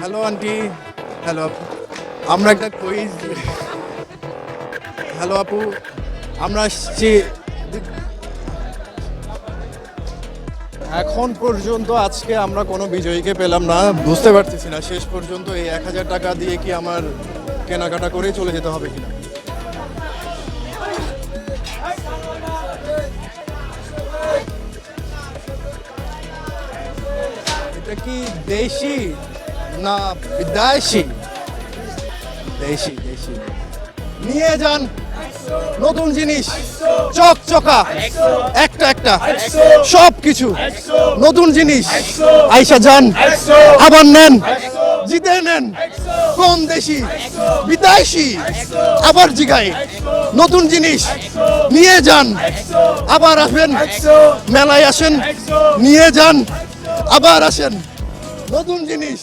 Hello aunty, hello আপু, আমরা একটা কুইজ। হ্যালো আপু, আমরা আসছি। এখন পর্যন্ত আজকে আমরা কোনো বিজয়ীকে পেলাম না, বুঝতে পারতেছি না শেষ পর্যন্ত এই 1,000 টাকা দিয়ে কি আমার কেনাকাটা করে চলে যেতে হবে কিনা। এটা কি দেশি না বিদেশি? দেশি দেশি। নিয়ে যান নতুন জিনিস, চকচকা, একটা একটা সব কিছু নতুন জিনিস। আইসা যান, আবার নেন, জিতে নেন। কোন দেশি? বিদেশি। আবার জিগাই, নতুন জিনিস নিয়ে যান, আবার আসবেন, মেলায় আসেন, নিয়ে যান, আবার আসেন, নতুন জিনিস।